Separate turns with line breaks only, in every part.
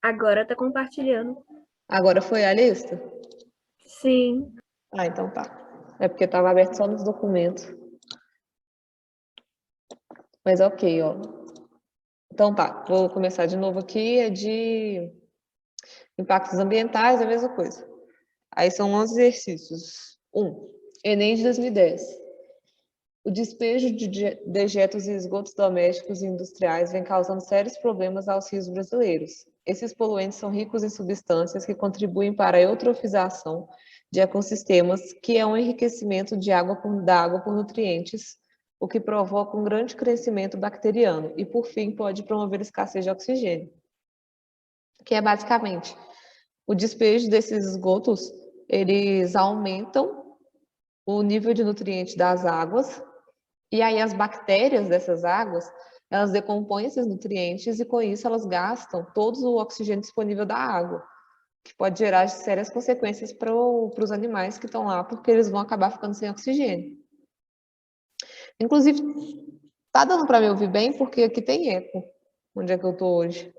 Agora tá compartilhando.
Agora foi a lista?
Sim.
Ah, então tá. É porque estava aberto só nos documentos. Mas ok, ó. Então tá, vou começar de novo aqui. É de impactos ambientais, a mesma coisa. Aí são 11 exercícios. Enem de 2010. O despejo de dejetos e esgotos domésticos e industriais vem causando sérios problemas aos rios brasileiros. Esses poluentes são ricos em substâncias que contribuem para a eutrofização de ecossistemas, que é um enriquecimento da água por nutrientes, o que provoca um grande crescimento bacteriano e, por fim, pode promover escassez de oxigênio. Que é basicamente o despejo desses esgotos, eles aumentam o nível de nutrientes das águas, e aí as bactérias dessas águas, elas decompõem esses nutrientes e com isso elas gastam todo o oxigênio disponível da água, que pode gerar sérias consequências para os animais que estão lá, porque eles vão acabar ficando sem oxigênio. Inclusive, tá dando para me ouvir bem? Porque aqui tem eco. Onde é que eu tô hoje?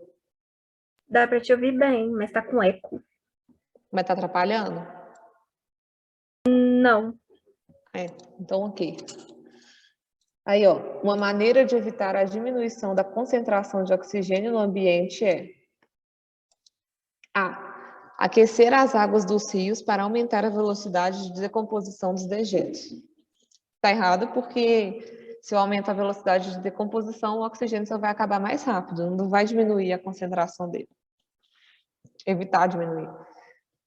Dá pra te ouvir bem, mas tá com eco.
Mas tá atrapalhando?
Não.
Então ok. Aí, ó, uma maneira de evitar a diminuição da concentração de oxigênio no ambiente é A. Aquecer as águas dos rios para aumentar a velocidade de decomposição dos dejetos. Está errado porque se eu aumentar a velocidade de decomposição, o oxigênio só vai acabar mais rápido, não vai diminuir a concentração dele. Evitar diminuir.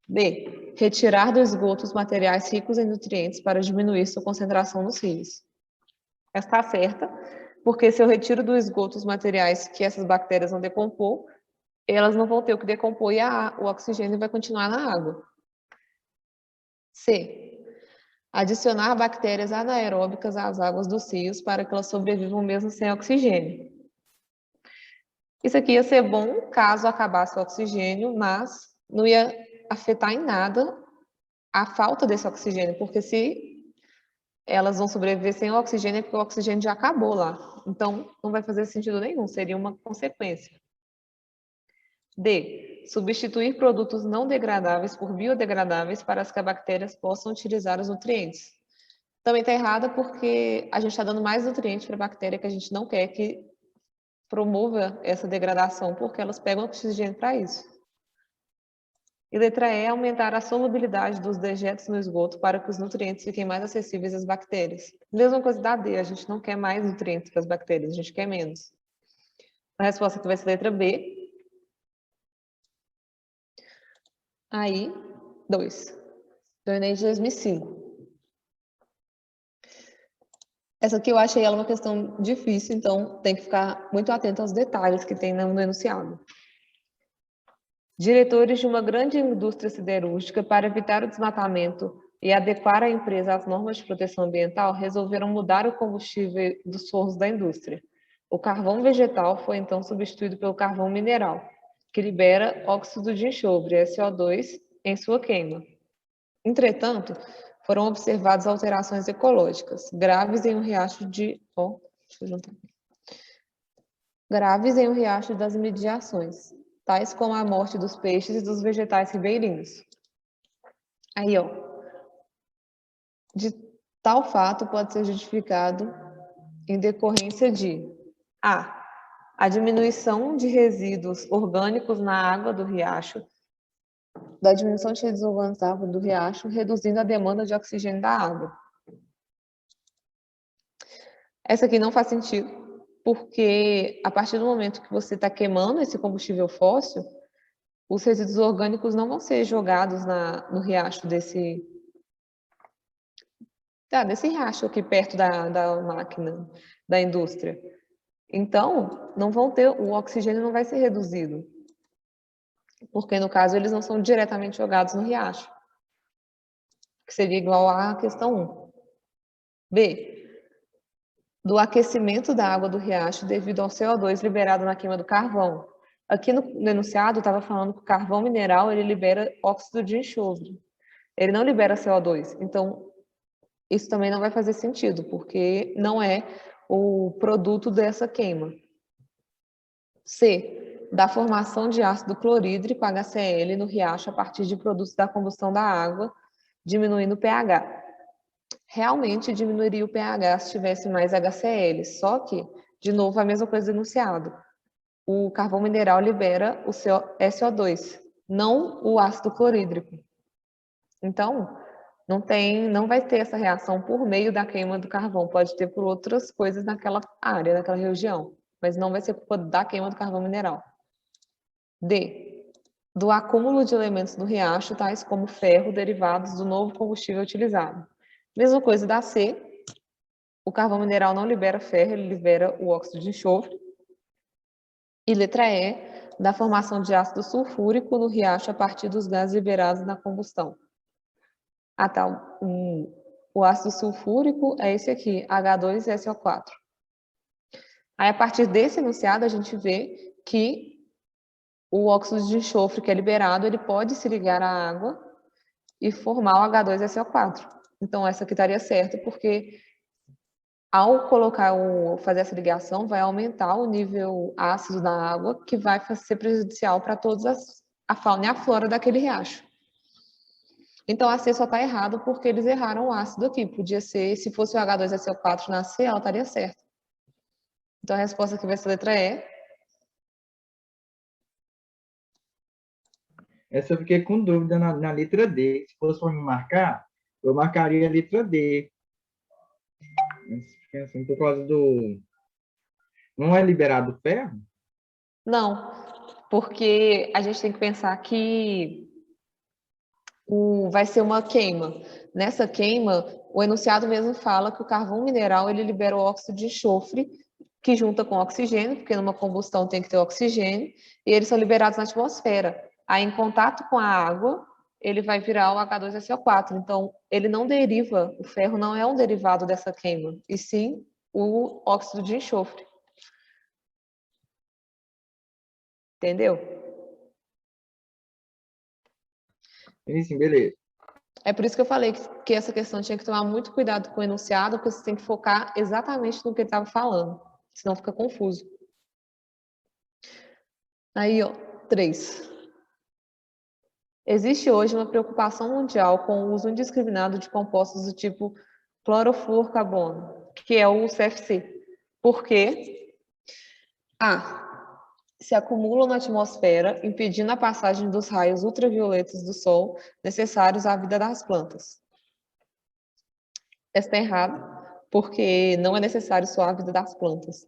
B. Retirar do esgoto os materiais ricos em nutrientes para diminuir sua concentração nos rios. Essa está certa, porque se eu retiro do esgoto os materiais que essas bactérias vão decompor, elas não vão ter o que decompor e o oxigênio vai continuar na água. C. Adicionar bactérias anaeróbicas às águas dos rios para que elas sobrevivam mesmo sem oxigênio. Isso aqui ia ser bom caso acabasse o oxigênio, mas não ia afetar em nada a falta desse oxigênio, porque se elas vão sobreviver sem o oxigênio é porque o oxigênio já acabou lá. Então, não vai fazer sentido nenhum, seria uma consequência. D. Substituir produtos não degradáveis por biodegradáveis para que as bactérias possam utilizar os nutrientes. Também está errada porque a gente está dando mais nutrientes para a bactéria que a gente não quer que promova essa degradação, porque elas pegam oxigênio para isso. E letra E, aumentar a solubilidade dos dejetos no esgoto para que os nutrientes fiquem mais acessíveis às bactérias. Mesma coisa da D, a gente não quer mais nutrientes para as bactérias, a gente quer menos. A resposta aqui vai ser letra B. Aí, 2. Do Enem de 2005. Essa aqui eu achei ela uma questão difícil, então tem que ficar muito atento aos detalhes que tem no enunciado. Diretores de uma grande indústria siderúrgica, para evitar o desmatamento e adequar a empresa às normas de proteção ambiental, resolveram mudar o combustível dos fornos da indústria. O carvão vegetal foi então substituído pelo carvão mineral, que libera óxido de enxofre, SO2, em sua queima. Entretanto, foram observadas alterações ecológicas graves em um riacho graves em um riacho das imediações, tais como a morte dos peixes e dos vegetais ribeirinhos. Aí, ó, de tal fato pode ser justificado em decorrência de a diminuição de resíduos orgânicos na água do riacho, da diminuição de resíduos orgânicos na água do riacho, reduzindo a demanda de oxigênio da água. Essa aqui não faz sentido, porque a partir do momento que você está queimando esse combustível fóssil, os resíduos orgânicos não vão ser jogados no riacho desse riacho aqui perto da máquina, da indústria. Então, não vão ter, o oxigênio não vai ser reduzido, porque no caso eles não são diretamente jogados no riacho, que seria igual à questão 1. B. Do aquecimento da água do riacho devido ao CO2 liberado na queima do carvão. Aqui no enunciado estava falando que o carvão mineral ele libera óxido de enxofre. Ele não libera CO2. Então, isso também não vai fazer sentido, porque não é o produto dessa queima. C. da formação de ácido clorídrico, HCl, no riacho a partir de produtos da combustão da água, diminuindo o pH. Realmente diminuiria o pH se tivesse mais HCl, só que, de novo, a mesma coisa do enunciado. O carvão mineral libera o SO2, não o ácido clorídrico. Então, não vai ter essa reação por meio da queima do carvão, pode ter por outras coisas naquela área, naquela região, mas não vai ser culpa da queima do carvão mineral. D. Do acúmulo de elementos no riacho, tais como ferro, derivados do novo combustível utilizado. Mesma coisa da C. O carvão mineral não libera ferro, ele libera o óxido de enxofre. E letra E. Da formação de ácido sulfúrico no riacho a partir dos gases liberados na combustão. Ah, tá. O ácido sulfúrico é esse aqui, H2SO4. Aí, a partir desse enunciado, a gente vê que o óxido de enxofre que é liberado, ele pode se ligar à água e formar o H2SO4. Então, essa aqui estaria certa, porque ao fazer essa ligação, vai aumentar o nível ácido da água, que vai ser prejudicial para toda a fauna e a flora daquele riacho. Então, a C só está errado porque eles erraram o ácido aqui. Podia ser, se fosse o H2SO4 na C, ela estaria certa. Então, a resposta aqui vai ser a letra E.
Essa eu fiquei com dúvida na letra D. Se fosse para me marcar, eu marcaria a letra D. Assim, por causa do... Não é liberado ferro?
Não, porque a gente tem que pensar que vai ser uma queima. Nessa queima, o enunciado mesmo fala que o carvão mineral ele libera o óxido de enxofre, que junta com oxigênio, porque numa combustão tem que ter oxigênio, e eles são liberados na atmosfera. Aí, em contato com a água, ele vai virar o H2SO4. Então, ele não deriva, o ferro não é um derivado dessa queima, e sim o óxido de enxofre. Entendeu?
Sim, beleza.
É por isso que eu falei que essa questão tinha que tomar muito cuidado com o enunciado, porque você tem que focar exatamente no que ele estava falando, senão fica confuso. Aí, ó, 3. Existe hoje uma preocupação mundial com o uso indiscriminado de compostos do tipo clorofluorcarbono, que é o CFC. Por quê? A. Se acumulam na atmosfera, impedindo a passagem dos raios ultravioletas do Sol necessários à vida das plantas. Essa está errada, porque não é necessário só a vida das plantas.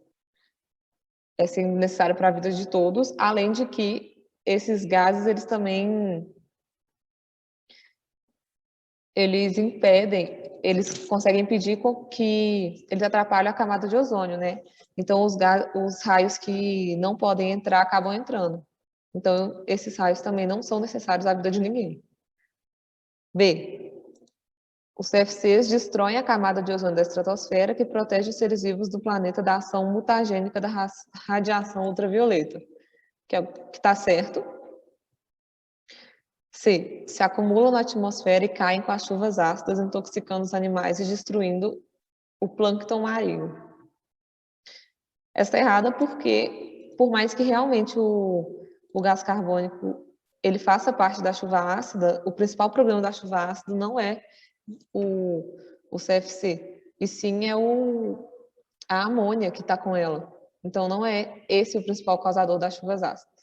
É sim necessário para a vida de todos, além de que esses gases, eles também eles conseguem impedir que eles atrapalhem a camada de ozônio, né? Então, os raios que não podem entrar acabam entrando. Então, esses raios também não são necessários à vida de ninguém. B. Os CFCs destroem a camada de ozônio da estratosfera que protege os seres vivos do planeta da ação mutagênica da radiação ultravioleta, que é o que está certo. C. Se acumulam na atmosfera e caem com as chuvas ácidas, intoxicando os animais e destruindo o plâncton marinho. Essa está errada porque, por mais que realmente o gás carbônico ele faça parte da chuva ácida, o principal problema da chuva ácida não é o CFC, e sim é a amônia que está com ela. Então, não é esse o principal causador das chuvas ácidas.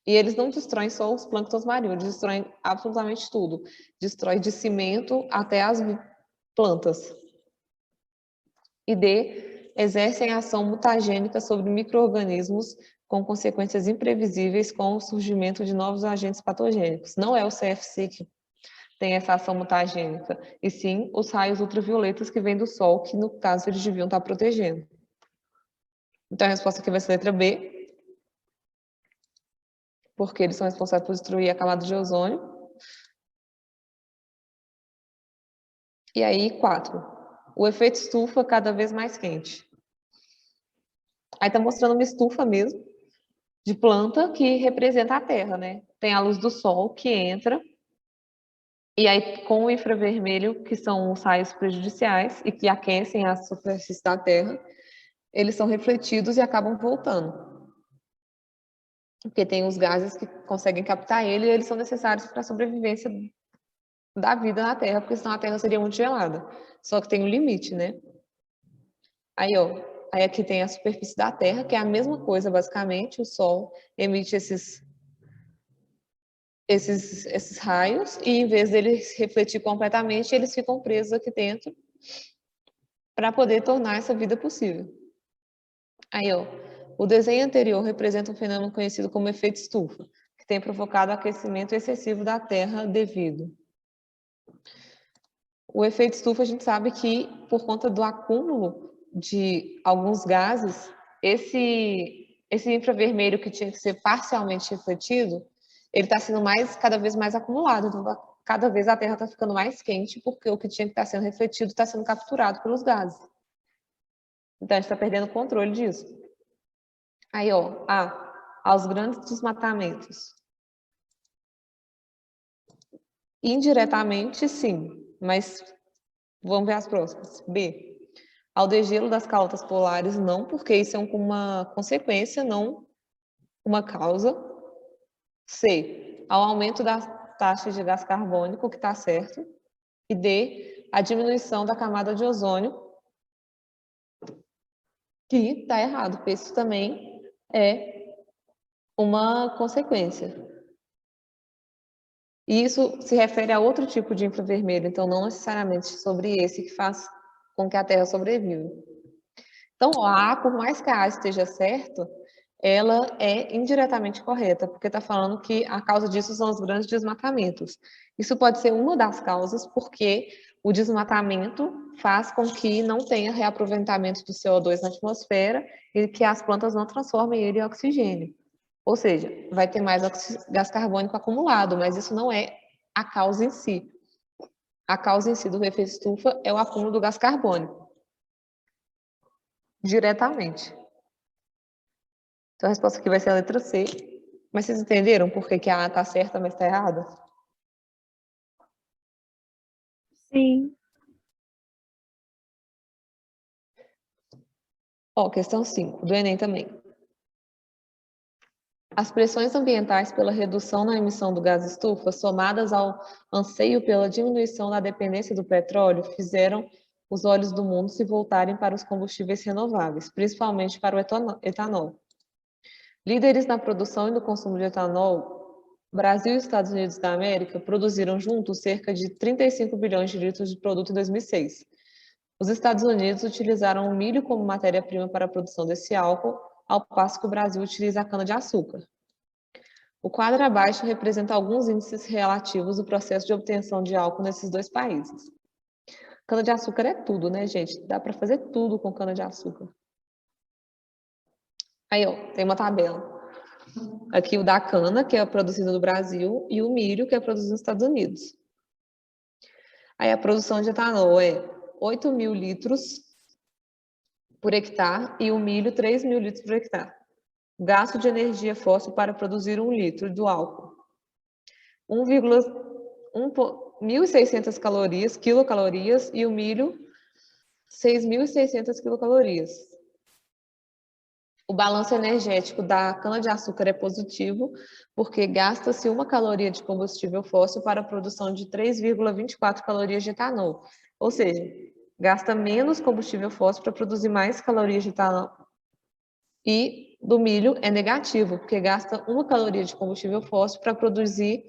E eles não destroem só os plânctons marinhos, eles destroem absolutamente tudo. Destrói de cimento até as plantas. E D, exercem ação mutagênica sobre micro-organismos com consequências imprevisíveis com o surgimento de novos agentes patogênicos. Não é o CFC que tem essa ação mutagênica, e sim os raios ultravioletas que vêm do Sol, que no caso eles deviam estar protegendo. Então a resposta aqui vai ser a letra B, porque eles são responsáveis por destruir a camada de ozônio. E aí, 4. O efeito estufa cada vez mais quente. Aí está mostrando uma estufa mesmo, de planta, que representa a Terra, né? Tem a luz do Sol que entra, e aí com o infravermelho, que são os raios prejudiciais e que aquecem a superfície da Terra, eles são refletidos e acabam voltando. porque tem os gases que conseguem captar ele e eles são necessários para a sobrevivência da vida na Terra, porque senão a Terra seria muito gelada. Só que tem um limite, né? Aí, ó, aí aqui tem a superfície da Terra, que é a mesma coisa, basicamente. O Sol emite esses raios e, em vez deles refletir completamente, eles ficam presos aqui dentro para poder tornar essa vida possível. Aí, ó, o desenho anterior representa um fenômeno conhecido como efeito estufa, que tem provocado o aquecimento excessivo da Terra devido. O efeito estufa, a gente sabe que, por conta do acúmulo de alguns gases, esse infravermelho que tinha que ser parcialmente refletido, ele está sendo cada vez mais acumulado. Então, cada vez a Terra está ficando mais quente, porque o que tinha que estar sendo refletido está sendo capturado pelos gases. Então, a gente está perdendo o controle disso. Aí, ó, aos grandes desmatamentos. Indiretamente, sim, mas vamos ver as próximas. B. Ao degelo das calotas polares, não, porque isso é uma consequência, não uma causa. C. Ao aumento das taxas de gás carbônico, que está certo. E D. A diminuição da camada de ozônio, que está errado, porque isso também é uma consequência. E isso se refere a outro tipo de infravermelho, então não necessariamente sobre esse que faz com que a Terra sobreviva. Então, a A, por mais que a A esteja certa, ela é indiretamente correta, porque está falando que a causa disso são os grandes desmatamentos. Isso pode ser uma das causas, porque o desmatamento faz com que não tenha reaproveitamento do CO2 na atmosfera e que as plantas não transformem ele em oxigênio. Ou seja, vai ter mais gás carbônico acumulado, mas isso não é a causa em si. A causa em si do efeito estufa é o acúmulo do gás carbônico, diretamente. Então a resposta aqui vai ser a letra C. Mas vocês entenderam por que a A está certa, mas está errada?
Sim.
Ó, questão 5, do Enem também. As pressões ambientais pela redução na emissão do gás estufa, somadas ao anseio pela diminuição da dependência do petróleo, fizeram os olhos do mundo se voltarem para os combustíveis renováveis, principalmente para o etanol. Líderes na produção e no consumo de etanol, Brasil e Estados Unidos da América produziram juntos cerca de 35 bilhões de litros de produto em 2006. Os Estados Unidos utilizaram o milho como matéria-prima para a produção desse álcool, ao passo que o Brasil utiliza a cana-de-açúcar. O quadro abaixo representa alguns índices relativos do processo de obtenção de álcool nesses dois países. Cana-de-açúcar é tudo, né, gente? Dá para fazer tudo com cana-de-açúcar. Aí, ó, tem uma tabela. Aqui o da cana, que é produzido no Brasil, e o milho, que é produzido nos Estados Unidos. Aí a produção de etanol é 8.000 litros por hectare e o milho 3.000 litros por hectare. Gasto de energia fóssil para produzir 1 litro do álcool. 1.600 quilocalorias e o milho 6.600 quilocalorias. O balanço energético da cana-de-açúcar é positivo, porque gasta-se 1 caloria de combustível fóssil para a produção de 3,24 calorias de etanol. Ou seja, gasta menos combustível fóssil para produzir mais calorias de etanol. E do milho é negativo, porque gasta 1 caloria de combustível fóssil para produzir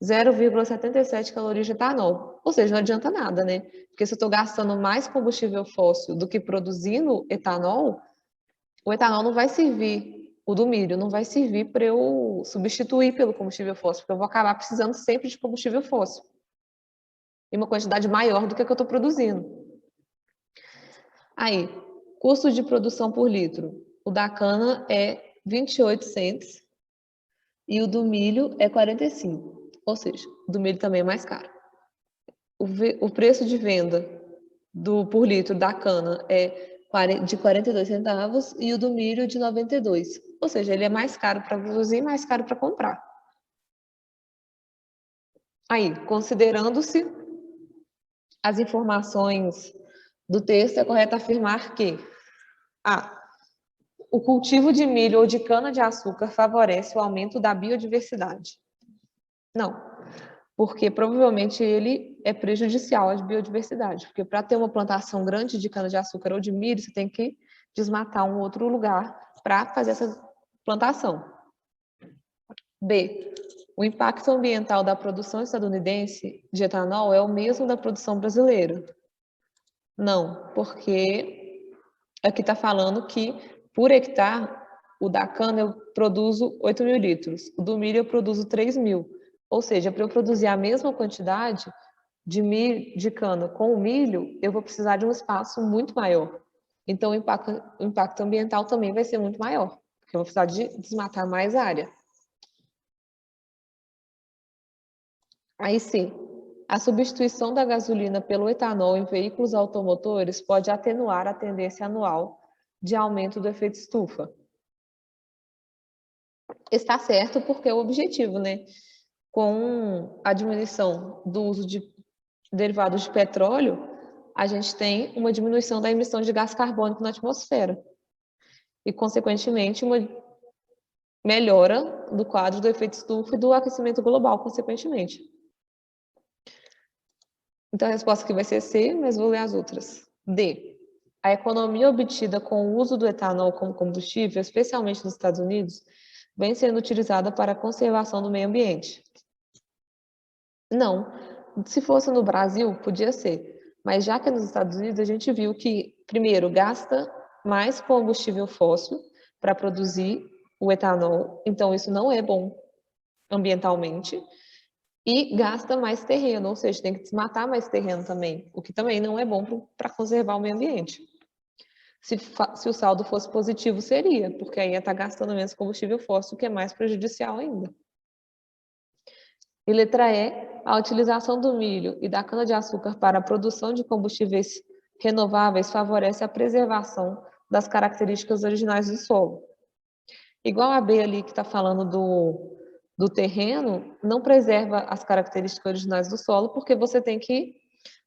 0,77 calorias de etanol. Ou seja, não adianta nada, né? Porque se eu estou gastando mais combustível fóssil do que produzindo etanol, o etanol não vai servir, o do milho não vai servir para eu substituir pelo combustível fóssil, porque eu vou acabar precisando sempre de combustível fóssil. Em uma quantidade maior do que a que eu estou produzindo. Aí, custo de produção por litro. O da cana é 28 cents e o do milho é 45. Ou seja, o do milho também é mais caro. O preço de venda por litro da cana é de 42 centavos e o do milho de 92. Ou seja, ele é mais caro para produzir e mais caro para comprar. Aí, considerando-se as informações do texto, é correto afirmar que o cultivo de milho ou de cana-de-açúcar favorece o aumento da biodiversidade? Não, porque provavelmente ele é prejudicial à biodiversidade, porque para ter uma plantação grande de cana-de-açúcar ou de milho, você tem que desmatar um outro lugar para fazer essa plantação. B. O impacto ambiental da produção estadunidense de etanol é o mesmo da produção brasileira? Não, porque aqui está falando que, por hectare, o da cana eu produzo 8.000 litros, o do milho eu produzo 3.000. Ou seja, para eu produzir a mesma quantidade de milho, de cana com o milho, eu vou precisar de um espaço muito maior. Então, o impacto ambiental também vai ser muito maior, porque eu vou precisar de desmatar mais área. Aí sim, a substituição da gasolina pelo etanol em veículos automotores pode atenuar a tendência anual de aumento do efeito estufa. Está certo, porque é o objetivo, né? Com a diminuição do uso de derivados de petróleo, a gente tem uma diminuição da emissão de gás carbônico na atmosfera e, consequentemente, uma melhora do quadro do efeito estufa e do aquecimento global, consequentemente. Então, a resposta aqui vai ser C, mas vou ler as outras. D. A economia obtida com o uso do etanol como combustível, especialmente nos Estados Unidos, vem sendo utilizada para a conservação do meio ambiente. Não. Se fosse no Brasil, podia ser. Mas já que é nos Estados Unidos, a gente viu que, primeiro, gasta mais combustível fóssil para produzir o etanol. Então, isso não é bom ambientalmente. E gasta mais terreno, ou seja, tem que desmatar mais terreno também, o que também não é bom para conservar o meio ambiente. Se o saldo fosse positivo, seria, porque aí ia estar gastando menos combustível fóssil, que é mais prejudicial ainda. E letra E, a utilização do milho e da cana-de-açúcar para a produção de combustíveis renováveis favorece a preservação das características originais do solo. Igual a B ali que está falando do terreno, não preserva as características originais do solo, porque você tem que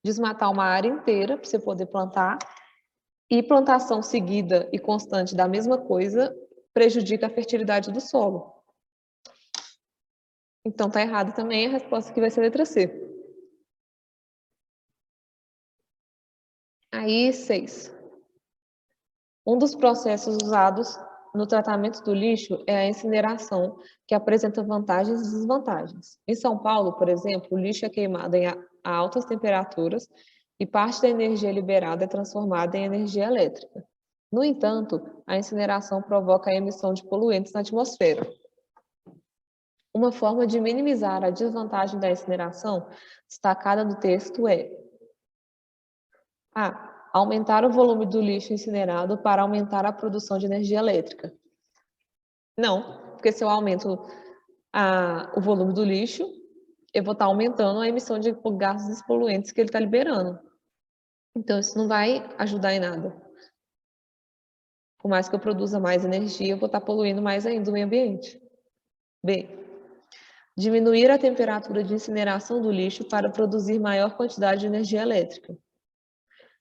desmatar uma área inteira para você poder plantar, e plantação seguida e constante da mesma coisa prejudica a fertilidade do solo. Então tá errado também, a resposta aqui vai ser a letra C. Aí, 6. Um dos processos usados no tratamento do lixo é a incineração, que apresenta vantagens e desvantagens. Em São Paulo, por exemplo, o lixo é queimado a altas temperaturas e parte da energia liberada é transformada em energia elétrica. No entanto, a incineração provoca a emissão de poluentes na atmosfera. Uma forma de minimizar a desvantagem da incineração, destacada no texto, é A. Aumentar o volume do lixo incinerado para aumentar a produção de energia elétrica. Não, porque se eu aumento o volume do lixo, eu vou estar aumentando a emissão de gases poluentes que ele está liberando. Então, isso não vai ajudar em nada. Por mais que eu produza mais energia, eu vou estar poluindo mais ainda o meio ambiente. B. Diminuir a temperatura de incineração do lixo para produzir maior quantidade de energia elétrica.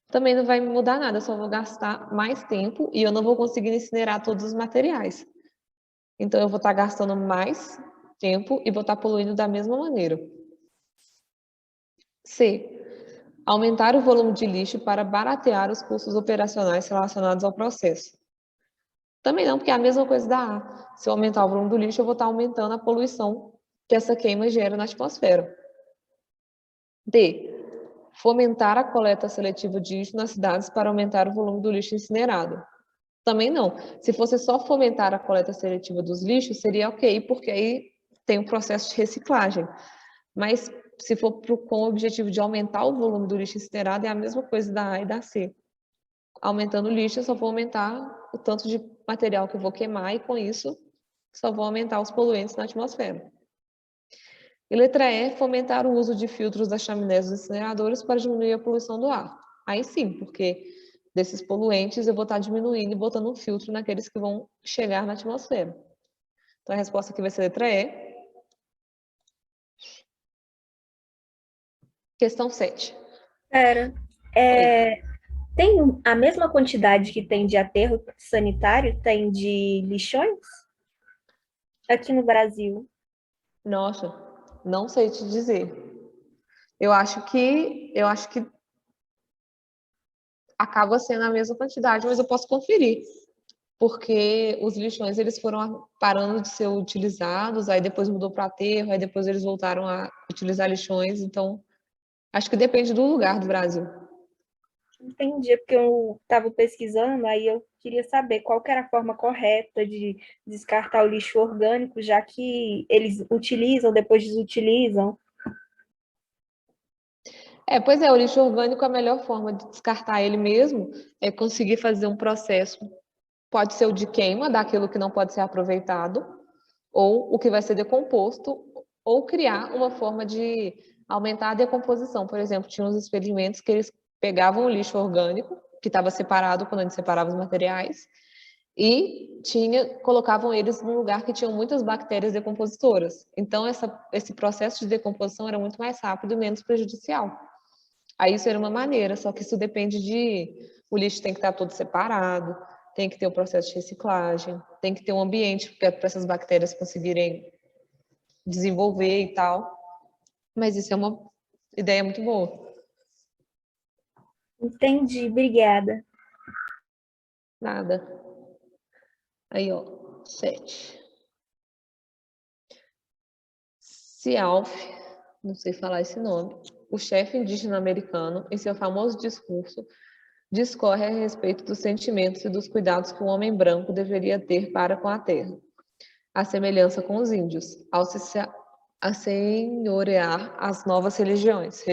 Também não vai mudar nada, eu só vou gastar mais tempo e eu não vou conseguir incinerar todos os materiais. Então, eu vou estar gastando mais tempo e vou estar poluindo da mesma maneira. C. Aumentar o volume de lixo para baratear os custos operacionais relacionados ao processo. Também não, porque é a mesma coisa da A. Se eu aumentar o volume do lixo, eu vou estar aumentando a poluição que essa queima gera na atmosfera. D. Fomentar a coleta seletiva de lixo nas cidades para aumentar o volume do lixo incinerado. Também não. Se fosse só fomentar a coleta seletiva dos lixos, seria ok, porque aí tem um processo de reciclagem. Mas se for com o objetivo de aumentar o volume do lixo incinerado, é a mesma coisa da A e da C. Aumentando o lixo, eu só vou aumentar o tanto de material que eu vou queimar e, com isso, só vou aumentar os poluentes na atmosfera. E letra E, fomentar o uso de filtros das chaminés dos incineradores para diminuir a poluição do ar. Aí sim, porque desses poluentes eu vou estar diminuindo e botando um filtro naqueles que vão chegar na atmosfera. Então a resposta aqui vai ser a letra E. Questão 7.
Pera,
Oi.
Tem a mesma quantidade que tem de aterro sanitário, tem de lixões aqui no Brasil?
Nossa, não sei te dizer. Eu acho que acaba sendo a mesma quantidade, mas eu posso conferir, porque os lixões eles foram parando de ser utilizados, aí depois mudou para aterro, aí depois eles voltaram a utilizar lixões, então acho que depende do lugar do Brasil.
Entendi, porque eu estava pesquisando, aí eu queria saber qual que era a forma correta de descartar o lixo orgânico, já que eles utilizam, depois desutilizam.
Pois é, o lixo orgânico, a melhor forma de descartar ele mesmo é conseguir fazer um processo. Pode ser o de queima, daquilo que não pode ser aproveitado, ou o que vai ser decomposto, ou criar uma forma de aumentar a decomposição. Por exemplo, tinha uns experimentos que eles pegavam o lixo orgânico, que estava separado quando a gente separava os materiais, e colocavam eles num lugar que tinham muitas bactérias decompositoras. Então, esse processo de decomposição era muito mais rápido e menos prejudicial. Aí isso era uma maneira, só que isso depende de. O lixo tem que estar todo separado, tem que ter o processo de reciclagem, tem que ter um ambiente para essas bactérias conseguirem desenvolver e tal. Mas isso é uma ideia muito boa.
Entendi, obrigada.
Nada. Aí, ó, 7. Cialf, não sei falar esse nome, o chefe indígena americano, em seu famoso discurso, discorre a respeito dos sentimentos e dos cuidados que o homem branco deveria ter para com a terra, a semelhança com os índios, ao se assenhorear as novas regiões.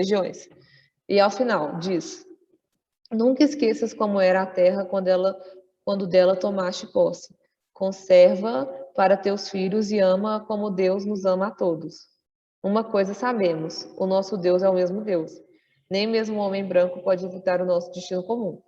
E ao final, diz: nunca esqueças como era a terra quando dela tomaste posse. Conserva para teus filhos e ama como Deus nos ama a todos. Uma coisa sabemos: o nosso Deus é o mesmo Deus. Nem mesmo o homem branco pode evitar o nosso destino comum.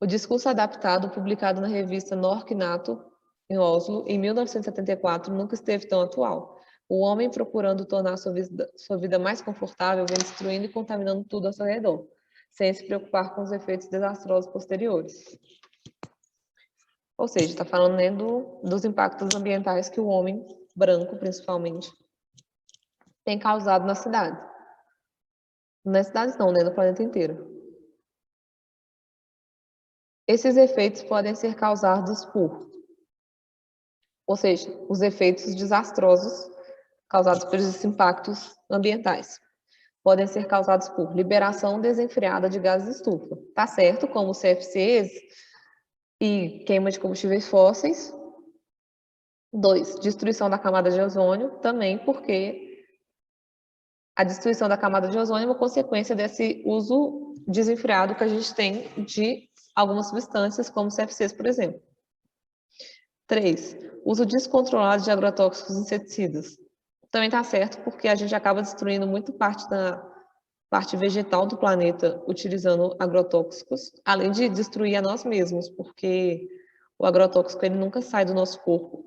O discurso adaptado, publicado na revista Nork Nato, em Oslo, em 1974, nunca esteve tão atual. O homem procurando tornar sua vida mais confortável, vem destruindo e contaminando tudo ao seu redor, sem se preocupar com os efeitos desastrosos posteriores. Ou seja, está falando, né, dos impactos ambientais que o homem branco, principalmente, tem causado na cidade. Nas cidades não, né, no planeta inteiro. Esses efeitos podem ser causados ou seja, os efeitos desastrosos causados por esses impactos ambientais podem ser causados por liberação desenfreada de gases de estufa. Tá certo, como os CFCs e queima de combustíveis fósseis. 2, destruição da camada de ozônio, também porque a destruição da camada de ozônio é uma consequência desse uso desenfreado que a gente tem de algumas substâncias, como CFCs, por exemplo. 3, uso descontrolado de agrotóxicos e inseticidas. Também está certo, porque a gente acaba destruindo muito parte da parte vegetal do planeta utilizando agrotóxicos, além de destruir a nós mesmos, porque o agrotóxico ele nunca sai do nosso corpo.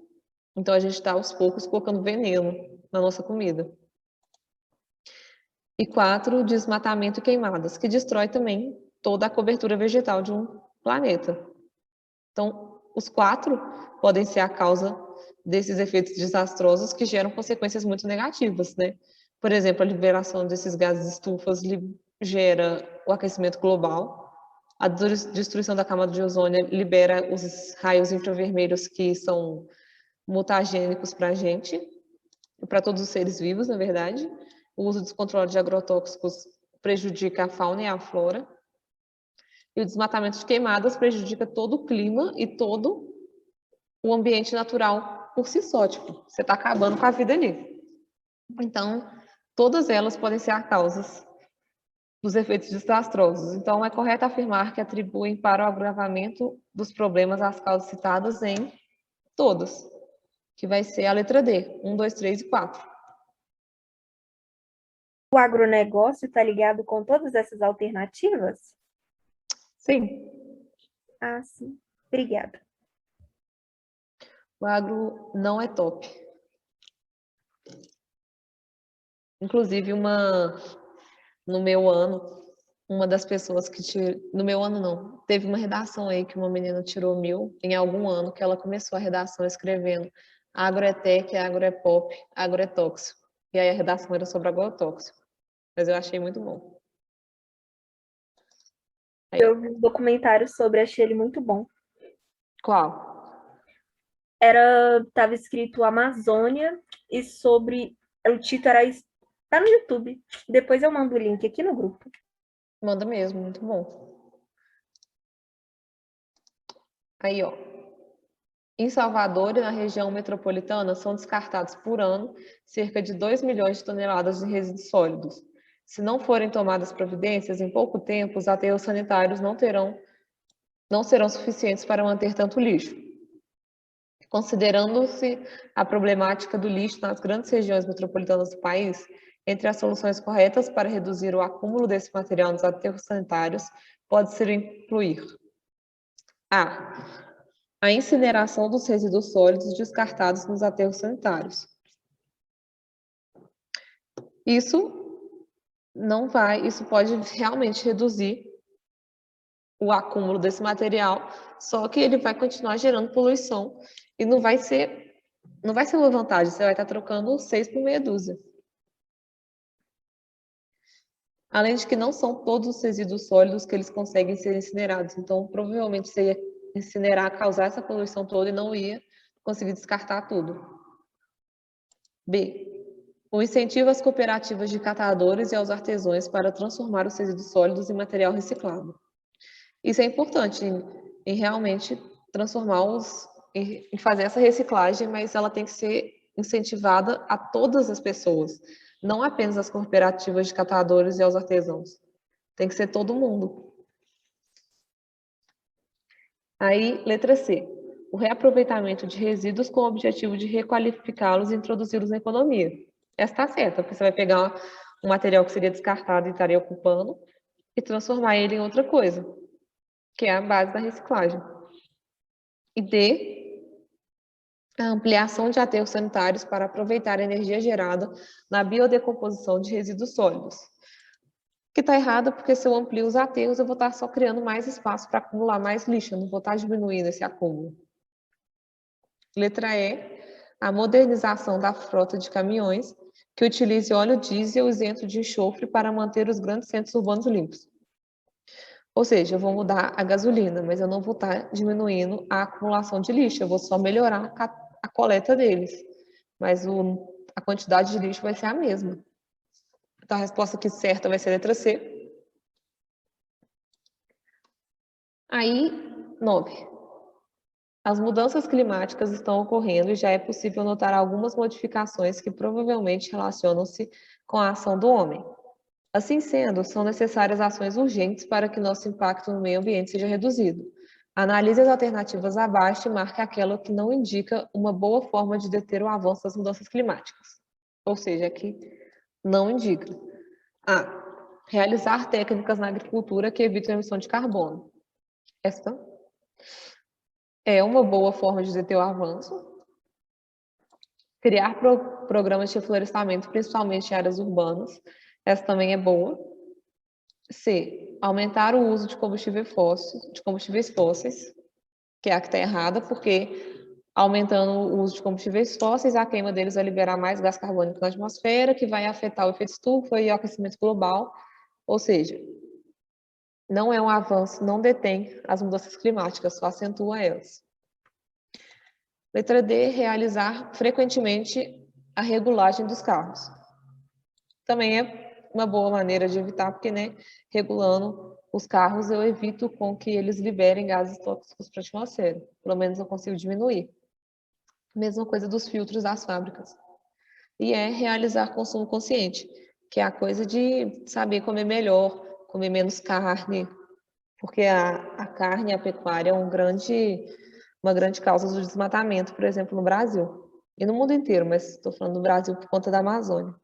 Então a gente está aos poucos colocando veneno na nossa comida. E 4, desmatamento e queimadas, que destrói também toda a cobertura vegetal de um planeta. Então, os 4 podem ser a causa desses efeitos desastrosos que geram consequências muito negativas, né? Por exemplo, a liberação desses gases estufas gera o aquecimento global, a destruição da camada de ozônio libera os raios infravermelhos que são mutagênicos para a gente, para todos os seres vivos, na verdade. O uso descontrolado de agrotóxicos prejudica a fauna e a flora. E o desmatamento de queimadas prejudica todo o clima e todo o ambiente natural por si só. Tipo, você está acabando com a vida ali. Então, todas elas podem ser as causas dos efeitos desastrosos. Então, é correto afirmar que atribuem para o agravamento dos problemas as causas citadas em todas, que vai ser a letra D, 1, 2, 3 e 4.
O agronegócio está ligado com todas essas alternativas?
Sim,
Ah, sim. Obrigada.
o agro não é top. Inclusive, no meu ano, uma das pessoas que no meu ano não, teve uma redação aí que uma menina tirou 1000 em algum ano que ela começou a redação escrevendo agro é tech, agro é pop, agro é tóxico. E aí a redação era sobre agrotóxico. Mas eu achei muito bom. Aí, ó.
Eu vi um documentário sobre, achei ele muito bom.
Qual?
Tava escrito Amazônia e sobre, o título era, tá no YouTube. Depois eu mando o link aqui no grupo.
Manda mesmo, muito bom. Aí, ó. Em Salvador e na região metropolitana são descartados por ano cerca de 2 milhões de toneladas de resíduos sólidos. Se não forem tomadas providências, em pouco tempo os aterros sanitários não serão suficientes para manter tanto lixo. Considerando-se a problemática do lixo nas grandes regiões metropolitanas do país, entre as soluções corretas para reduzir o acúmulo desse material nos aterros sanitários, pode-se incluir a incineração dos resíduos sólidos descartados nos aterros sanitários. Isso pode realmente reduzir o acúmulo desse material, só que ele vai continuar gerando poluição e não vai ser uma vantagem, você vai estar trocando 6 por meia dúzia. Além de que não são todos os resíduos sólidos que eles conseguem ser incinerados, então provavelmente você ia incinerar, causar essa poluição toda e não ia conseguir descartar tudo. B. O incentivo às cooperativas de catadores e aos artesãos para transformar os resíduos sólidos em material reciclado. Isso é importante em realmente em fazer essa reciclagem, mas ela tem que ser incentivada a todas as pessoas, não apenas as cooperativas de catadores e aos artesãos. Tem que ser todo mundo. Aí, letra C. O reaproveitamento de resíduos com o objetivo de requalificá-los e introduzi-los na economia. Essa está certa, porque você vai pegar um material que seria descartado e estaria ocupando e transformar ele em outra coisa, que é a base da reciclagem. E D, a ampliação de aterros sanitários para aproveitar a energia gerada na biodecomposição de resíduos sólidos. Que está errado, porque se eu amplio os aterros, eu vou estar só criando mais espaço para acumular mais lixo, eu não vou estar diminuindo esse acúmulo. Letra E, a modernização da frota de caminhões que utilize óleo diesel isento de enxofre para manter os grandes centros urbanos limpos. Ou seja, eu vou mudar a gasolina, mas eu não vou estar diminuindo a acumulação de lixo, eu vou só melhorar a coleta deles. Mas a quantidade de lixo vai ser a mesma. Então, a resposta aqui certa vai ser a letra C. Aí, 9. As mudanças climáticas estão ocorrendo e já é possível notar algumas modificações que provavelmente relacionam-se com a ação do homem. Assim sendo, são necessárias ações urgentes para que nosso impacto no meio ambiente seja reduzido. Analise as alternativas abaixo e marque aquela que não indica uma boa forma de deter o avanço das mudanças climáticas. Ou seja, aqui não indica. A. Realizar técnicas na agricultura que evitem a emissão de carbono. Esta é uma boa forma de deter o avanço. Criar programas de reflorestamento, principalmente em áreas urbanas. Essa também é boa. C. Aumentar o uso de combustíveis fósseis, que é a que está errada, porque aumentando o uso de combustíveis fósseis, a queima deles vai liberar mais gás carbônico na atmosfera, que vai afetar o efeito estufa e o aquecimento global. Ou seja, não é um avanço, não detém as mudanças climáticas, só acentua elas. Letra D, realizar frequentemente a regulagem dos carros. Também é uma boa maneira de evitar, porque, né, regulando os carros eu evito com que eles liberem gases tóxicos para a atmosfera. Pelo menos eu consigo diminuir. Mesma coisa dos filtros das fábricas. E é realizar consumo consciente, que é a coisa de saber comer melhor, comer menos carne, porque a carne e a pecuária é uma grande causa do desmatamento, por exemplo, no Brasil. E no mundo inteiro, mas estou falando do Brasil por conta da Amazônia.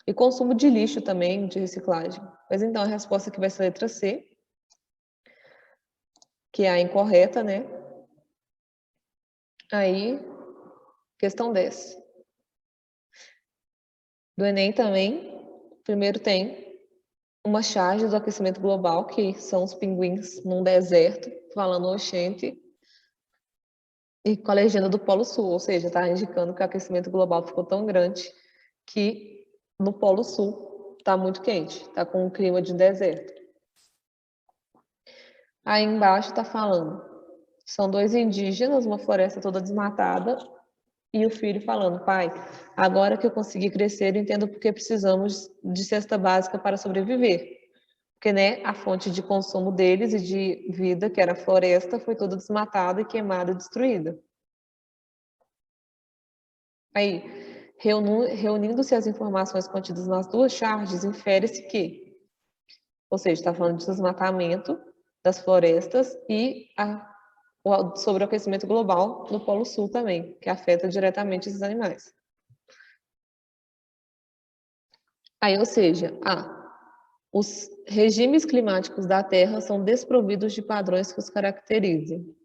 E consumo de lixo também, de reciclagem. Mas então a resposta aqui vai ser a letra C, que é a incorreta, né? Aí, questão 10. Do Enem também, primeiro tem uma charge do aquecimento global, que são os pinguins num deserto, falando oxente, e com a legenda do Polo Sul, ou seja, está indicando que o aquecimento global ficou tão grande que no Polo Sul está muito quente, está com um clima de deserto. Aí embaixo está falando, são dois indígenas, uma floresta toda desmatada, e o filho falando, pai, agora que eu consegui crescer, eu entendo porque precisamos de cesta básica para sobreviver. Porque, né, a fonte de consumo deles e de vida, que era a floresta, foi toda desmatada e queimada e destruída. Aí, reunindo-se as informações contidas nas duas charges, infere-se que, ou seja, está falando de desmatamento das florestas e sobre o aquecimento global no Polo Sul também, que afeta diretamente esses animais. Aí, ou seja, os regimes climáticos da Terra são desprovidos de padrões que os caracterizem.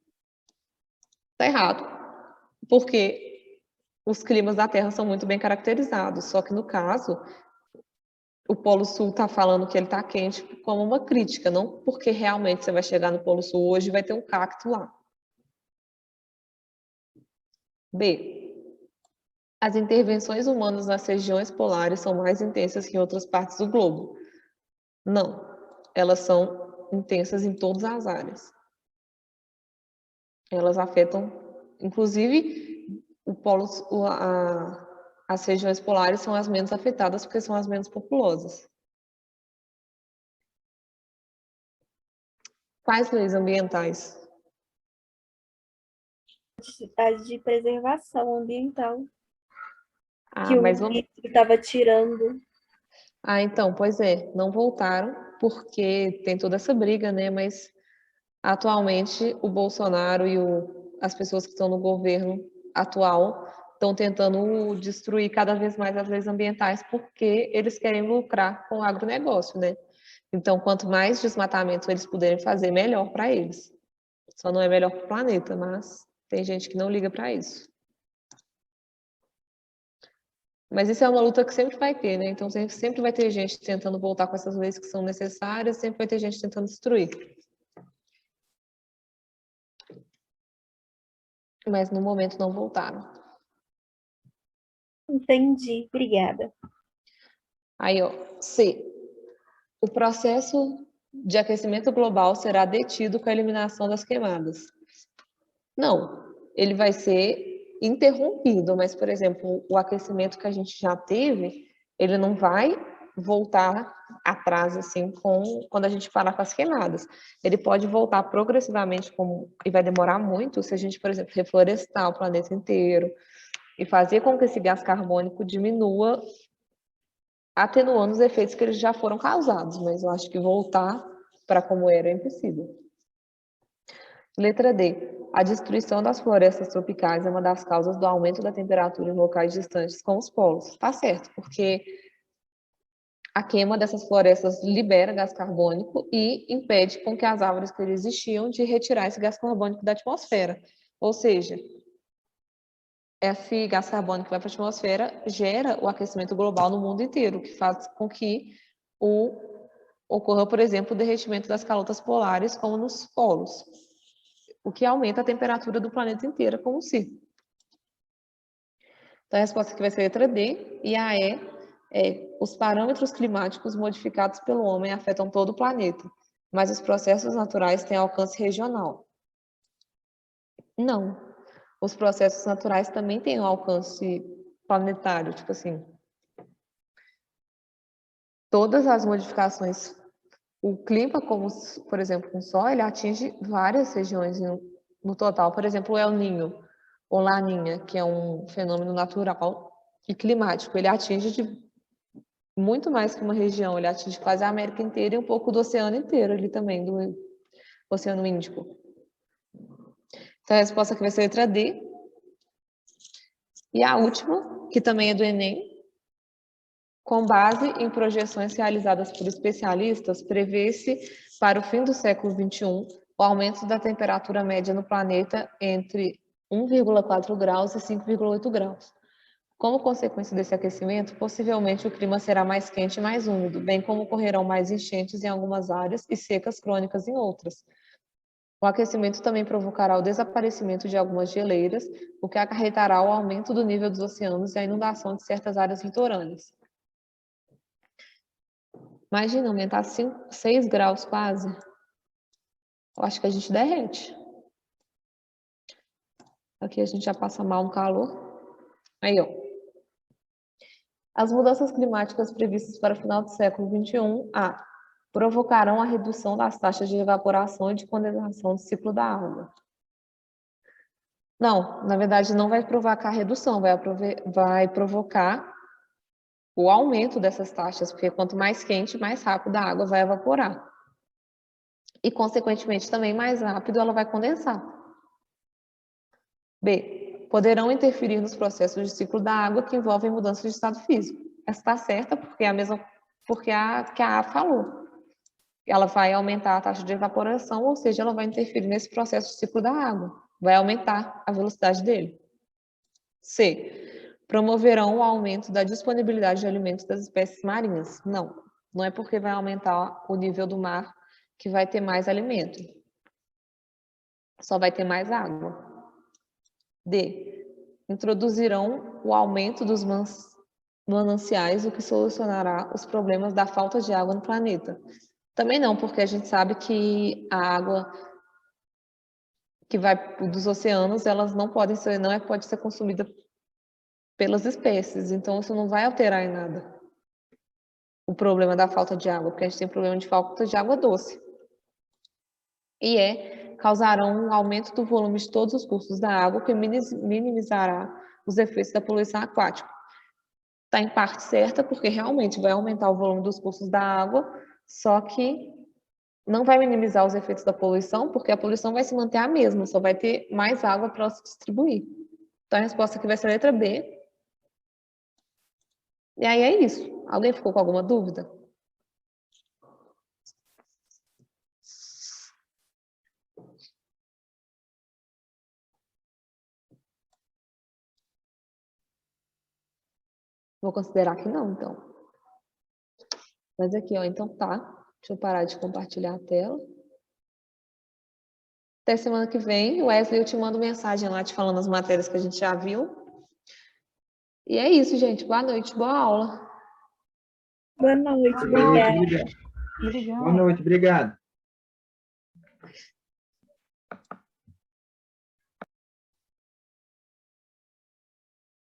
Está errado, porque os climas da Terra são muito bem caracterizados, só que no caso, o Polo Sul está falando que ele está quente como uma crítica, não porque realmente você vai chegar no Polo Sul hoje e vai ter um cacto lá. B. As intervenções humanas nas regiões polares são mais intensas que em outras partes do globo. Não, elas são intensas em todas as áreas. Elas afetam, inclusive, as regiões polares são as menos afetadas porque são as menos populosas. Quais leis ambientais?
As de preservação ambiental, que o
Mas
ministro estava tirando.
então, pois é, não voltaram porque tem toda essa briga, né? Mas atualmente o Bolsonaro e as pessoas que estão no governo atual estão tentando destruir cada vez mais as leis ambientais porque eles querem lucrar com o agronegócio, né? Então, quanto mais desmatamento eles puderem fazer, melhor para eles. Só não é melhor para o planeta, mas tem gente que não liga para isso. Mas isso é uma luta que sempre vai ter, né? Então sempre vai ter gente tentando voltar com essas leis que são necessárias, sempre vai ter gente tentando destruir. Mas no momento não voltaram.
Entendi, obrigada.
Aí, ó, C. O processo de aquecimento global será detido com a eliminação das queimadas. Não, ele vai ser interrompido, mas, por exemplo, o aquecimento que a gente já teve, ele não vai voltar atrás, assim, quando a gente parar com as queimadas. Ele pode voltar progressivamente, e vai demorar muito, se a gente, por exemplo, reflorestar o planeta inteiro e fazer com que esse gás carbônico diminua, atenuando os efeitos que eles já foram causados, mas eu acho que voltar para como era é impossível. Letra D. A destruição das florestas tropicais é uma das causas do aumento da temperatura em locais distantes com os polos. Tá certo, porque a queima dessas florestas libera gás carbônico e impede com que as árvores que existiam de retirar esse gás carbônico da atmosfera. Ou seja, esse gás carbônico que vai para a atmosfera gera o aquecimento global no mundo inteiro, que faz com que ocorra, por exemplo, o derretimento das calotas polares, como nos polos, o que aumenta a temperatura do planeta inteiro como si. Então, a resposta aqui vai ser a letra D, e a E é: os parâmetros climáticos modificados pelo homem afetam todo o planeta, mas os processos naturais têm alcance regional. Não. Os processos naturais também têm um alcance planetário, tipo assim, todas as modificações, o clima, como, por exemplo, com o sol, ele atinge várias regiões no total. Por exemplo, o El Niño, ou Laninha, que é um fenômeno natural e climático, ele atinge muito mais que uma região, ele atinge quase a América inteira e um pouco do oceano inteiro ali também, do Oceano Índico. Então, a resposta aqui vai ser a letra D. E a última, que também é do Enem, com base em projeções realizadas por especialistas, prevê-se para o fim do século XXI o aumento da temperatura média no planeta entre 1,4 graus e 5,8 graus. Como consequência desse aquecimento, possivelmente o clima será mais quente e mais úmido, bem como ocorrerão mais enchentes em algumas áreas e secas crônicas em outras. O aquecimento também provocará o desaparecimento de algumas geleiras, o que acarretará o aumento do nível dos oceanos e a inundação de certas áreas litorâneas. Imagina aumentar 6 graus quase. Eu acho que a gente derrete. Aqui a gente já passa mal no calor. Aí, ó. As mudanças climáticas previstas para o final do século XXI provocarão a redução das taxas de evaporação e de condensação do ciclo da água. Não, na verdade não vai provocar redução, vai provocar o aumento dessas taxas, porque quanto mais quente, mais rápido a água vai evaporar. E, consequentemente, também mais rápido ela vai condensar. B. Poderão interferir nos processos de ciclo da água que envolvem mudanças de estado físico. Essa está certa porque é a mesma que a A falou. Ela vai aumentar a taxa de evaporação, ou seja, ela vai interferir nesse processo de ciclo da água. Vai aumentar a velocidade dele. C. Promoverão o aumento da disponibilidade de alimentos das espécies marinhas. Não é porque vai aumentar o nível do mar que vai ter mais alimento. Só vai ter mais água. D. Introduzirão o aumento dos mananciais, o que solucionará os problemas da falta de água no planeta. Também não, porque a gente sabe que a água que vai dos oceanos, elas não pode ser consumida pelas espécies, então isso não vai alterar em nada o problema da falta de água, porque a gente tem problema de falta de água doce. E causarão um aumento do volume de todos os cursos da água, que minimizará os efeitos da poluição aquática. Está em parte certa, porque realmente vai aumentar o volume dos cursos da água, só que não vai minimizar os efeitos da poluição, porque a poluição vai se manter a mesma, só vai ter mais água para se distribuir. Então, a resposta aqui vai ser a letra B. E aí é isso. Alguém ficou com alguma dúvida? Vou considerar que não, então. Mas aqui, ó, então tá. Deixa eu parar de compartilhar a tela. Até semana que vem. Wesley, eu te mando mensagem lá te falando as matérias que a gente já viu. E é isso, gente. Boa noite, boa aula.
Boa noite,
Boa noite,
obrigada.
obrigado. Boa noite, obrigado.